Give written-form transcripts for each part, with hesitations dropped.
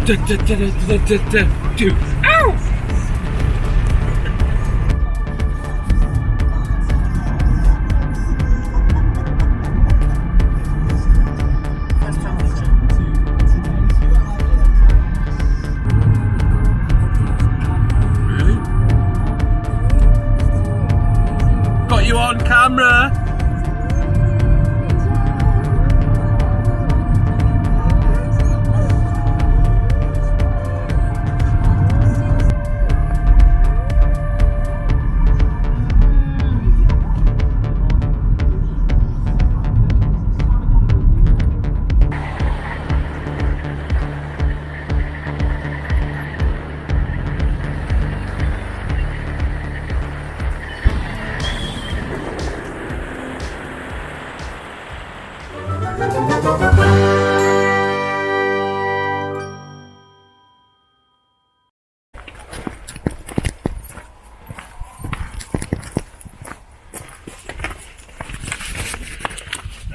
Ow! Got you on camera.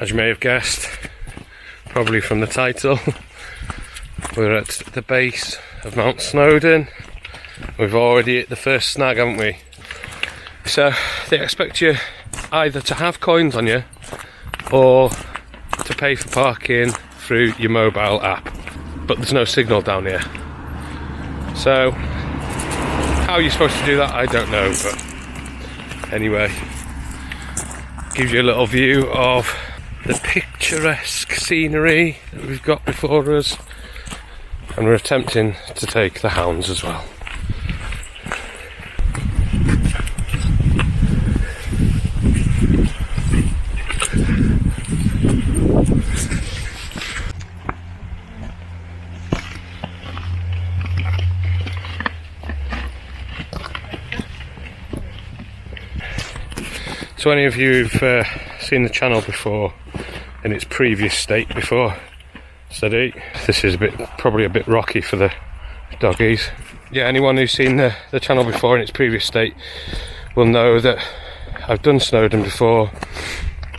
As you may have guessed, probably from the title, we're at the base of Mount Snowdon. We've already hit the first snag, haven't we? So they expect you either to have coins on you or to pay for parking through your mobile app, but there's no signal down here. So how you're supposed to do that, I don't know, but anyway, gives you a little view of the picturesque scenery that we've got before us, and we're attempting to take the hounds as well. So any of you who've seen the channel before in its previous state before study, this is probably a bit rocky for the doggies. Yeah, anyone who's seen the channel before in its previous state will know that I've done Snowdon before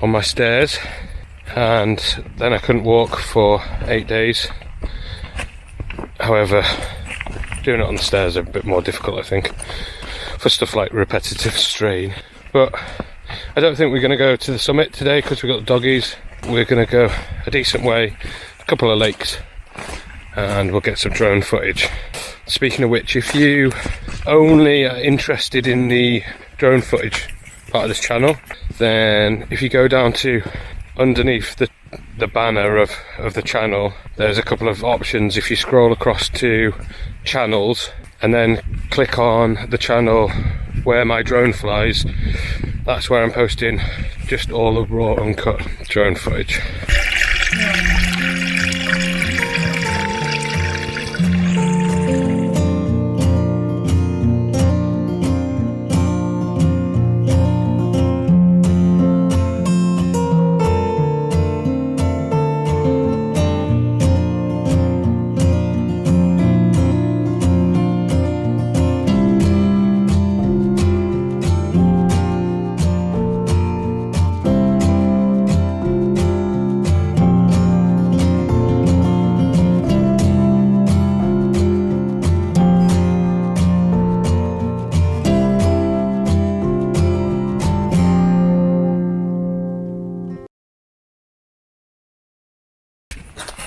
on my stairs, and then I couldn't walk for 8 days. However, doing it on the stairs is a bit more difficult, I think, for stuff like repetitive strain. But I don't think we're going to go to the summit today because we've got the doggies. We're going to go a decent way, a couple of lakes, and we'll get some drone footage. Speaking of which, if you only are interested in the drone footage part of this channel, then if you go down to underneath the banner of the channel, there's a couple of options. If you scroll across to channels and then click on the channel where my drone flies, that's where I'm posting just all the raw uncut drone footage.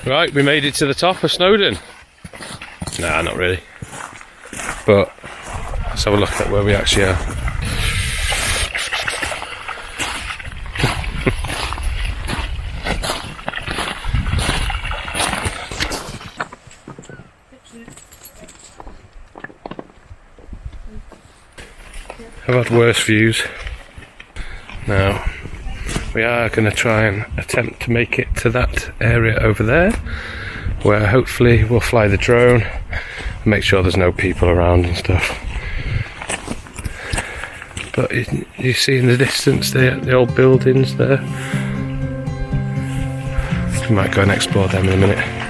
Right, we made it to the top of Snowdon. Nah, not really. But let's have a look at where we actually are. I've had worse views. Now, we are going to try and attempt to make it to that area over there, where hopefully we'll fly the drone and make sure there's no people around and stuff. But you see in the distance the old buildings there. We might go and explore them in a minute.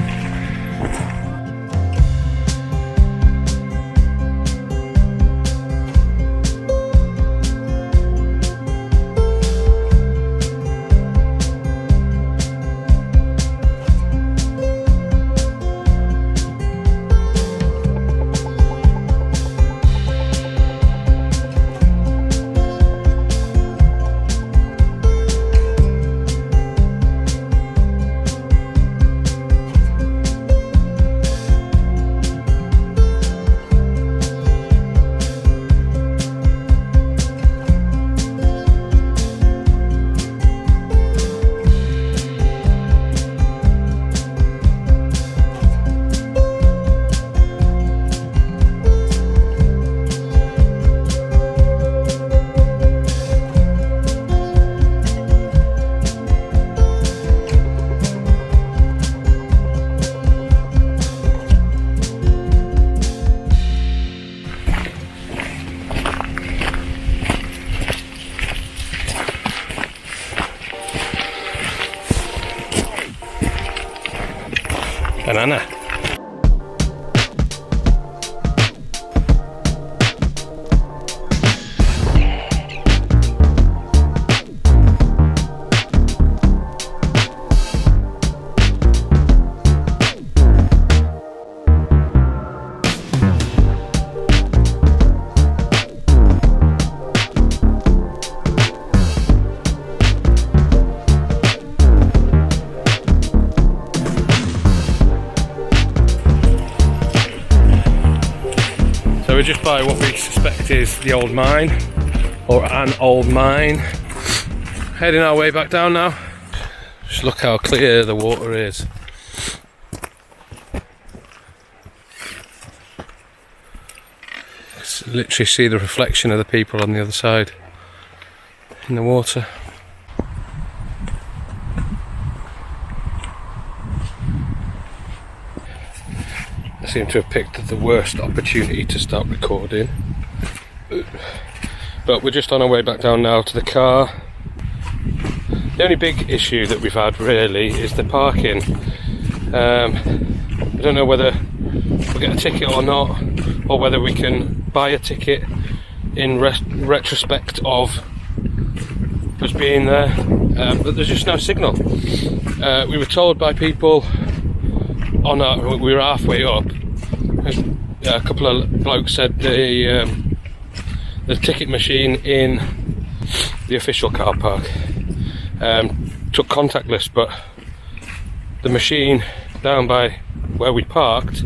banana. So we're just by what we suspect is the old mine, or an old mine. Heading our way back down now. Just look how clear the water is. Just literally see the reflection of the people on the other side in the water. I seem to have picked the worst opportunity to start recording, but we're just on our way back down now to the car. The only big issue that we've had really is the parking. I don't know whether we'll get a ticket or not, or whether we can buy a ticket in retrospect of us being there, but there's just no signal. We were told by people we were halfway up. A couple of blokes said the ticket machine in the official car park took contactless, but the machine down by where we parked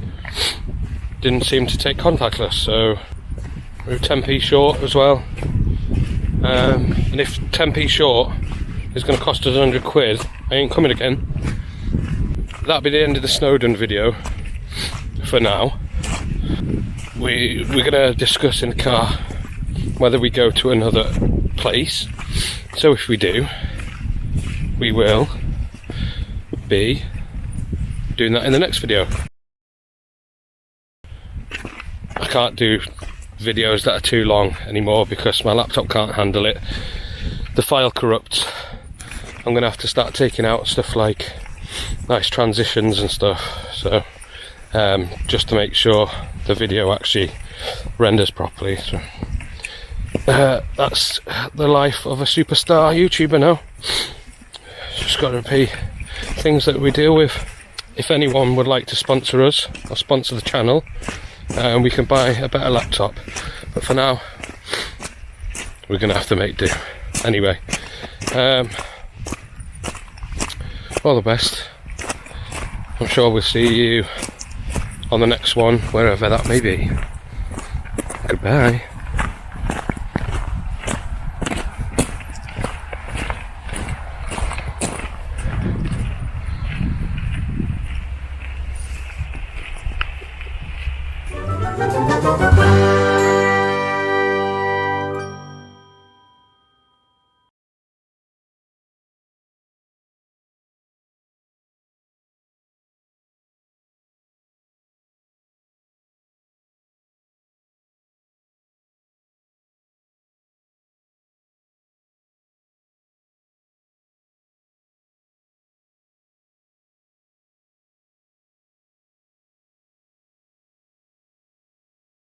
didn't seem to take contactless, so we were 10p short as well. And if 10p short is going to cost us 100 quid, I ain't coming again. That'll be the end of the Snowdon video for now. We're going to discuss in the car whether we go to another place. So if we do, we will be doing that in the next video. I can't do videos that are too long anymore because my laptop can't handle it. The file corrupts. I'm going to have to start taking out stuff like nice transitions and stuff, so just to make sure the video actually renders properly. So that's the life of a superstar YouTuber now. Just got to be things that we deal with. If anyone would like to sponsor us or sponsor the channel, we can buy a better laptop, but for now we're gonna have to make do. Anyway, all the best. I'm sure we'll see you on the next one, wherever that may be. Goodbye.